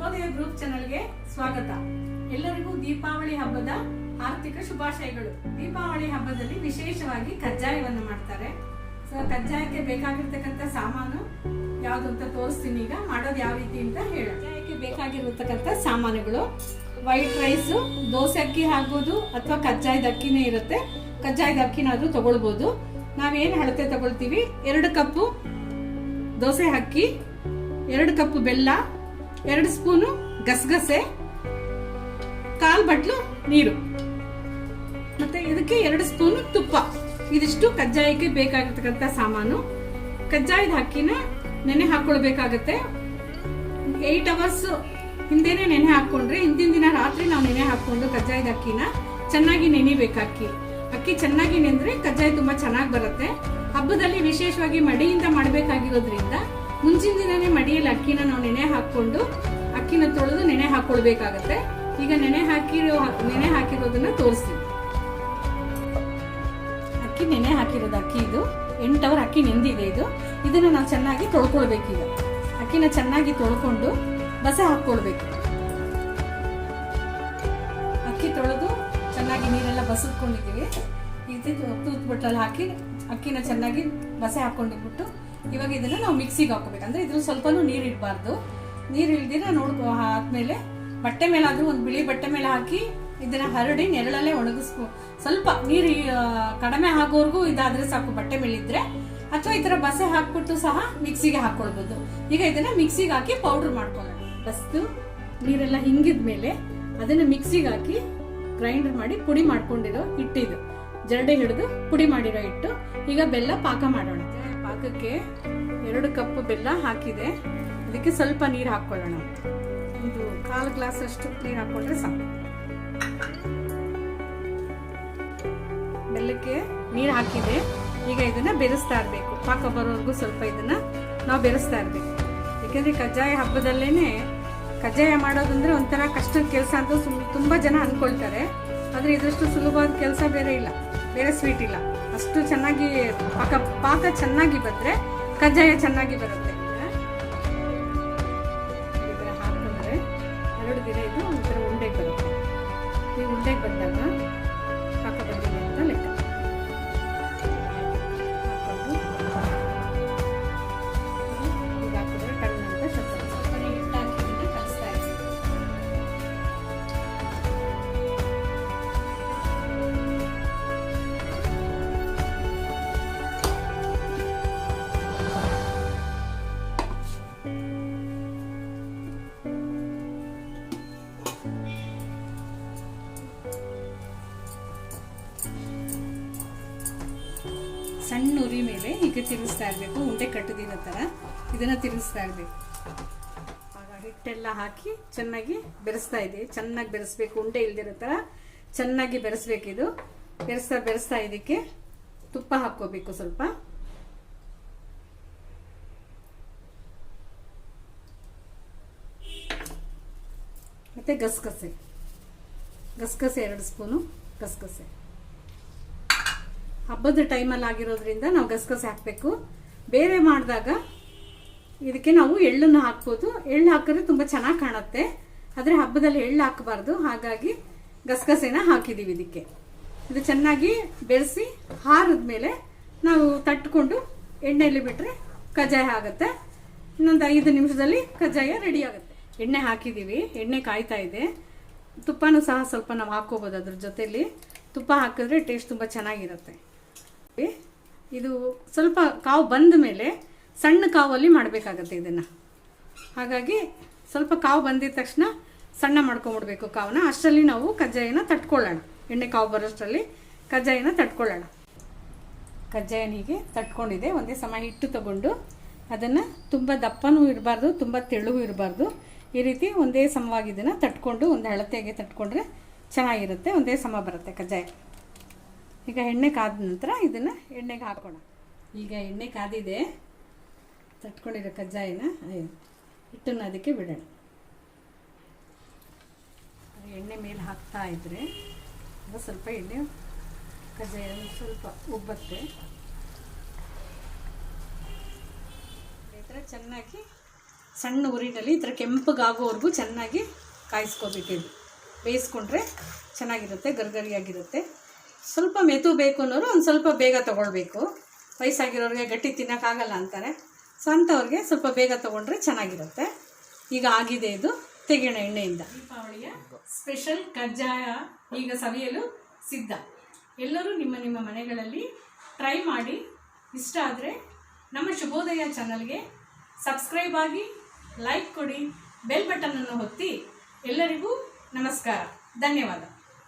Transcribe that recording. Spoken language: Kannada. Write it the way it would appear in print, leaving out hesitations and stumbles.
ಶುಭೋದಯ ಗ್ರೂಪ್ ಚಾನೆಲ್ಗೆ ಸ್ವಾಗತ. ಎಲ್ಲರಿಗೂ ದೀಪಾವಳಿ ಹಬ್ಬದ ಆರ್ಥಿಕ ಶುಭಾಶಯಗಳು. ದೀಪಾವಳಿ ಹಬ್ಬದಲ್ಲಿ ವಿಶೇಷವಾಗಿ ಕಜ್ಜಾಯವನ್ನು ಮಾಡ್ತಾರೆ. ಕಜ್ಜಾಯಕ್ಕೆ ಬೇಕಾಗಿರ್ತಕ್ಕಂಥ ಸಾಮಾನು ಯಾವ್ದು ಅಂತ ತೋರಿಸ್ತೀನಿ. ಈಗ ಮಾಡೋದು ಯಾವ ರೀತಿ ಅಂತ ಹೇಳ. ಕಜ್ಜಾಯಕ್ಕೆ ಬೇಕಾಗಿರತಕ್ಕಂಥ ಸಾಮಾನುಗಳು: ವೈಟ್ ರೈಸ್, ದೋಸೆ ಅಕ್ಕಿ ಆಗ್ಬೋದು ಅಥವಾ ಕಜ್ಜಾಯದ ಅಕ್ಕಿನೇ ಇರುತ್ತೆ. ಕಜ್ಜಾಯದ ಅಕ್ಕಿನಾದ್ರೂ ತಗೊಳ್ಬೋದು. ನಾವೇನು ಅಳತೆ ತಗೊಳ್ತೀವಿ: 2 ಕಪ್ಪು ದೋಸೆ ಅಕ್ಕಿ, 2 ಕಪ್ ಬೆಲ್ಲ, 2 ಸ್ಪೂನು ಗಸಗಸೆ, 1/4 ಬಟ್ಲು ನೀರು, ಮತ್ತೆ ಇದಕ್ಕೆ 2 ಸ್ಪೂನ್ ತುಪ್ಪ. ಇದಿಷ್ಟು ಕಜ್ಜಾಯಕ್ಕೆ ಬೇಕಾಗಿರ್ತಕ್ಕಂಥ ಸಾಮಾನು. ಕಜ್ಜಾಯದ ಅಕ್ಕಿನ ನೆನೆ ಹಾಕೊಳ್ಬೇಕಾಗತ್ತೆ. 8 ಅವರ್ಸ್ ಹಿಂದೆನೆ ನೆನೆ ಹಾಕೊಂಡ್ರೆ, ಹಿಂದಿನ ದಿನ ರಾತ್ರಿ ನಾವು ನೆನೆ ಹಾಕೊಂಡು ಕಜ್ಜಾಯದ ಅಕ್ಕಿನ ಚೆನ್ನಾಗಿ ನೆನಿಬೇಕು. ಅಕ್ಕಿ ಚೆನ್ನಾಗಿ ನೆಂದ್ರೆ ಕಜ್ಜಾಯ ತುಂಬಾ ಚೆನ್ನಾಗಿ ಬರುತ್ತೆ. ಹಬ್ಬದಲ್ಲಿ ವಿಶೇಷವಾಗಿ ಮಡಿಯಿಂದ ಮಾಡಬೇಕಾಗಿರೋದ್ರಿಂದ ಮುಂಚಿನ ದಿನನೇ ಮಡಿಯಲ್ಲಿ ಅಕ್ಕಿನ ನಾವು ನೆನೆ ಹಾಕೊಂಡು ಅಕ್ಕಿನ ತೊಳೆದು ನೆನೆ ಹಾಕೊಳ್ಬೇಕಾಗತ್ತೆ. ಈಗ ನೆನೆ ಹಾಕಿರೋದನ್ನ ತೋರಿಸ್ತೀವಿ. ಅಕ್ಕಿ ನೆನೆ ಹಾಕಿರೋದು ಇದು 8 ಅವರ್ ಅಕ್ಕಿ ನೆಂದಿದೆ. ಇದನ್ನ ನಾವು ಚೆನ್ನಾಗಿ ತೊಳ್ಕೊಳ್ಬೇಕು. ಈಗ ಅಕ್ಕಿನ ಚೆನ್ನಾಗಿ ತೊಳ್ಕೊಂಡು ಬಸೆ ಹಾಕೊಳ್ಬೇಕು. ಅಕ್ಕಿ ತೊಳೆದು ಚೆನ್ನಾಗಿ ನೀರೆಲ್ಲ ಬಸದ್ಕೊಂಡಿದ್ದೀವಿ. ತೂತ್ ಬಟ್ಟಲ್ಲಿ ಹಾಕಿ ಅಕ್ಕಿನ ಚೆನ್ನಾಗಿ ಬಸೆ ಹಾಕೊಂಡಿಟ್ಬಿಟ್ಟು ಇವಾಗ ಇದನ್ನ ನಾವು ಮಿಕ್ಸಿಗೆ ಹಾಕೋಬೇಕು. ಅಂದ್ರೆ ಇದ್ರ ಸ್ವಲ್ಪನೂ ನೀರು ಇಡಬಾರ್ದು. ನೀರು ಇಲ್ದಿರ ಆದ್ಮೇಲೆ ಬಟ್ಟೆ ಮೇಲೆ ಆದ್ರೂ ಒಂದು ಬಿಳಿ ಬಟ್ಟೆ ಮೇಲೆ ಹಾಕಿ ಇದನ್ನ ಹರಡಿ ನೆರಳಲ್ಲೇ ಒಣಗಿಸ್ಕೊ. ಸ್ವಲ್ಪ ನೀರು ಕಡಿಮೆ ಆಗೋರ್ಗು ಇದಾದ್ರೆ ಸಾಕು ಬಟ್ಟೆ ಮೇಲೆ ಇದ್ರೆ. ಅಥವಾ ಈ ತರ ಬಸೆ ಹಾಕ್ಬಿಟ್ಟು ಸಹ ಮಿಕ್ಸಿಗೆ ಹಾಕೊಳ್ಬಹುದು. ಈಗ ಇದನ್ನ ಮಿಕ್ಸಿಗೆ ಹಾಕಿ ಪೌಡರ್ ಮಾಡ್ಕೊಳ್ಳೋಣ. ಬಸ್ತು ನೀರೆಲ್ಲ ಹಿಂಗಿದ್ಮೇಲೆ ಅದನ್ನ ಮಿಕ್ಸಿಗೆ ಹಾಕಿ ಗ್ರೈಂಡರ್ ಮಾಡಿ ಪುಡಿ ಮಾಡ್ಕೊಂಡಿರೋ ಹಿಟ್ಟಿದು ಜರಡೆ ಹಿಡಿದು ಪುಡಿ ಮಾಡಿರೋ ಹಿಟ್ಟು. ಈಗ ಬೆಲ್ಲ ಪಾಕ ಮಾಡೋಣ. ಪಾಕಕ್ಕೆ 2 ಕಪ್ ಬೆಲ್ಲ ಹಾಕಿದೆ. ಅದಕ್ಕೆ ಸ್ವಲ್ಪ ನೀರು ಹಾಕೊಳ್ಳೋಣ. ಒಂದು 1/4 ಗ್ಲಾಸ್ ಅಷ್ಟು ನೀರು ಹಾಕೊಂಡ್ರೆ ಸಾಕು. ಬೆಲ್ಲಕ್ಕೆ ನೀರು ಹಾಕಿದೆ. ಈಗ ಇದನ್ನ ಬೆರೆಸ್ತಾ ಇರ್ಬೇಕು. ಪಾಕ ಬರೋವರೆಗೂ ಸ್ವಲ್ಪ ಇದನ್ನ ನಾವು ಬೆರೆಸ್ತಾ ಇರ್ಬೇಕು. ಯಾಕಂದ್ರೆ ಕಜ್ಜಾಯ ಹಬ್ಬದಲ್ಲೇನೆ ಕಜ್ಜಾಯ ಮಾಡೋದಂದ್ರೆ ಒಂಥರ ಕಷ್ಟದ ಕೆಲಸ ಅಂತ ತುಂಬಾ ಜನ ಅನ್ಕೊಳ್ತಾರೆ. ಆದ್ರೆ ಇದಷ್ಟು ಸುಲಭವಾದ ಕೆಲಸ ಬೇರೆ ಇಲ್ಲ, ಬೇರೆ ಸ್ವೀಟ್ ಇಲ್ಲ. ಅಷ್ಟು ಚೆನ್ನಾಗಿ ಪಾಕ ಚೆನ್ನಾಗಿ ಬಂದ್ರೆ ಕಜ್ಜಾಯ ಚೆನ್ನಾಗಿ ಬರುತ್ತೆ. ಹಾಕಿದ್ರೆ 2 ದಿನ ಇದು ಒಂಥರ ಉಂಡೆಗೆ ಬರುತ್ತೆ. ಈ ಉಂಡೆಗೆ ಬಂದಾಗ ಪಾಕ ಬಂದಿದೆ ಅಂತ ಲೆಕ್ಕ. ಹಾಕಿದ್ರೆ ಟನ್ ಅಂತ ಸ್ವಲ್ಪ ಹಿಟ್ಟು ಹಾಕಿ ಕಲಿಸ್ತಾ ಇದ್ದೀವಿ. ಸಣ್ಣ ಉರಿ ಮೇಲೆ ಈಗ ತಿರುಗಿಸ್ತಾ ಇರಬೇಕು. ಉಂಡೆ ಕಟ್ಟದಿರೋ ಥರ ಇದನ್ನ ತಿರುಗಿಸ್ತಾ ಇರಬೇಕು. ಆಗ ಹಿಟ್ಟೆಲ್ಲ ಹಾಕಿ ಚೆನ್ನಾಗಿ ಬೆರೆಸ್ತಾ ಇದೆ. ಚೆನ್ನಾಗಿ ಬೆರೆಸ್ಬೇಕು. ಉಂಡೆ ಇಲ್ದಿರೋ ಥರ ಚೆನ್ನಾಗಿ ಬೆರೆಸ್ಬೇಕು. ಇದು ಬೆರೆಸ್ತಾ ಇದಕ್ಕೆ ತುಪ್ಪ ಹಾಕೋಬೇಕು ಸ್ವಲ್ಪ. ಮತ್ತೆ ಗಸಗಸೆ 2 ಸ್ಪೂನು ಗಸಗಸೆ. ಹಬ್ಬದ ಟೈಮಲ್ಲಿ ಆಗಿರೋದ್ರಿಂದ ನಾವು ಗಸಗಸೆ ಹಾಕಬೇಕು. ಬೇರೆ ಮಾಡಿದಾಗ ಇದಕ್ಕೆ ನಾವು ಎಳ್ಳನ್ನು ಹಾಕ್ಬೋದು. ಎಳ್ಳು ಹಾಕಿದ್ರೆ ತುಂಬ ಚೆನ್ನಾಗಿ ಕಾಣುತ್ತೆ. ಆದರೆ ಹಬ್ಬದಲ್ಲಿ ಎಳ್ಳು ಹಾಕಬಾರ್ದು. ಹಾಗಾಗಿ ಗಸಗಸೆನ ಹಾಕಿದ್ದೀವಿ ಇದಕ್ಕೆ. ಇದು ಚೆನ್ನಾಗಿ ಬೆರೆಸಿ ಹಾರಿದ್ಮೇಲೆ ನಾವು ತಟ್ಕೊಂಡು ಎಣ್ಣೆಯಲ್ಲಿ ಬಿಟ್ಟರೆ ಕಜ್ಜಾಯ ಆಗುತ್ತೆ. ಇನ್ನೊಂದು 5 ನಿಮಿಷದಲ್ಲಿ ಕಜ್ಜಾಯ ರೆಡಿ ಆಗುತ್ತೆ. ಎಣ್ಣೆ ಹಾಕಿದ್ದೀವಿ. ಎಣ್ಣೆ ಕಾಯ್ತಾ ಇದೆ. ತುಪ್ಪನೂ ಸಹ ಸ್ವಲ್ಪ ನಾವು ಹಾಕೋಬೋದು. ಅದ್ರ ಜೊತೆಲಿ ತುಪ್ಪ ಹಾಕಿದ್ರೆ ಟೇಸ್ಟ್ ತುಂಬ ಚೆನ್ನಾಗಿರುತ್ತೆ. ಇದು ಸ್ವಲ್ಪ ಕಾವು ಬಂದ ಮೇಲೆ ಸಣ್ಣ ಕಾವಲ್ಲಿ ಮಾಡಬೇಕಾಗತ್ತೆ ಇದನ್ನು. ಹಾಗಾಗಿ ಸ್ವಲ್ಪ ಕಾವು ಬಂದಿದ ತಕ್ಷಣ ಸಣ್ಣ ಮಾಡ್ಕೊಂಬಿಡ್ಬೇಕು ಕಾವನ್ನ. ಅಷ್ಟರಲ್ಲಿ ನಾವು ಕಜ್ಜಾಯನ ತಟ್ಕೊಳ್ಳೋಣ. ಎಣ್ಣೆ ಕಾವು ಬರೋಷ್ಟರಲ್ಲಿ ಕಜ್ಜಾಯನ ತಟ್ಕೊಳ್ಳೋಣ. ಕಜ್ಜಾಯನ ಹೀಗೆ ತಟ್ಕೊಂಡಿದೆ. ಒಂದೇ ಸಮ ಹಿಟ್ಟು ತಗೊಂಡು ಅದನ್ನು ತುಂಬ ದಪ್ಪನೂ ಇರಬಾರ್ದು, ತುಂಬ ತೆಳುವೂ ಇರಬಾರ್ದು. ಈ ರೀತಿ ಒಂದೇ ಸಮವಾಗಿ ಇದನ್ನು ತಟ್ಕೊಂಡು ಒಂದು ಅಳತೆಗೆ ತಟ್ಕೊಂಡ್ರೆ ಚೆನ್ನಾಗಿರುತ್ತೆ. ಒಂದೇ ಸಮ ಬರುತ್ತೆ ಕಜ್ಜಾಯ. ಈಗ ಎಣ್ಣೆ ಕಾದ ನಂತರ ಇದನ್ನು ಎಣ್ಣೆಗೆ ಹಾಕೋಣ. ಈಗ ಎಣ್ಣೆ ಕಾದಿದೆ. ತಟ್ಕೊಂಡಿರೋ ಕಜ್ಜಾಯನ ಹಿಟ್ಟನ್ನು ಅದಕ್ಕೆ ಬಿಡೋಣ. ಎಣ್ಣೆ ಮೇಲೆ ಹಾಕ್ತಾ ಇದ್ರೆ ಸ್ವಲ್ಪ ಎಣ್ಣೆ ಕಜ್ಜಾಯ ಸ್ವಲ್ಪ ಉಬ್ಬತ್ತೆ. ಚೆನ್ನಾಗಿ ಸಣ್ಣ ಉರಿನಲ್ಲಿ ಈ ಥರ ಕೆಂಪಗಾಗೋವರೆಗೂ ಚೆನ್ನಾಗಿ ಕಾಯಿಸ್ಕೋಬೇಕಿದು. ಬೇಯಿಸ್ಕೊಂಡ್ರೆ ಚೆನ್ನಾಗಿರುತ್ತೆ, ಗರ್ಗರಿಯಾಗಿರುತ್ತೆ. ಸ್ವಲ್ಪ ಮೆತು ಬೇಕು ಅನ್ನೋರು ಒಂದು ಸ್ವಲ್ಪ ಬೇಗ ತೊಗೊಳ್ಬೇಕು. ವಯಸ್ಸಾಗಿರೋರಿಗೆ ಗಟ್ಟಿ ತಿನ್ನೋಕ್ಕಾಗಲ್ಲ ಅಂತಾರೆ, ಸೊ ಅಂಥವ್ರಿಗೆ ಸ್ವಲ್ಪ ಬೇಗ ತೊಗೊಂಡ್ರೆ ಚೆನ್ನಾಗಿರುತ್ತೆ. ಈಗ ಆಗಿದೆ, ಇದು ತೆಗೆಯೋಣ ಎಣ್ಣೆಯಿಂದ. ದೀಪಾವಳಿಯ ಸ್ಪೆಷಲ್ ಕಜ್ಜಾಯ ಈಗ ಸವಿಯಲು ಸಿದ್ಧ. ಎಲ್ಲರೂ ನಿಮ್ಮ ನಿಮ್ಮ ಮನೆಗಳಲ್ಲಿ ಟ್ರೈ ಮಾಡಿ. ಇಷ್ಟ ಆದರೆ ನಮ್ಮ ಶುಭೋದಯ ಚಾನಲ್ಗೆ ಸಬ್ಸ್ಕ್ರೈಬ್ ಆಗಿ, ಲೈಕ್ ಕೊಡಿ, ಬೆಲ್ ಬಟನನ್ನು ಒತ್ತಿ. ಎಲ್ಲರಿಗೂ ನಮಸ್ಕಾರ, ಧನ್ಯವಾದ.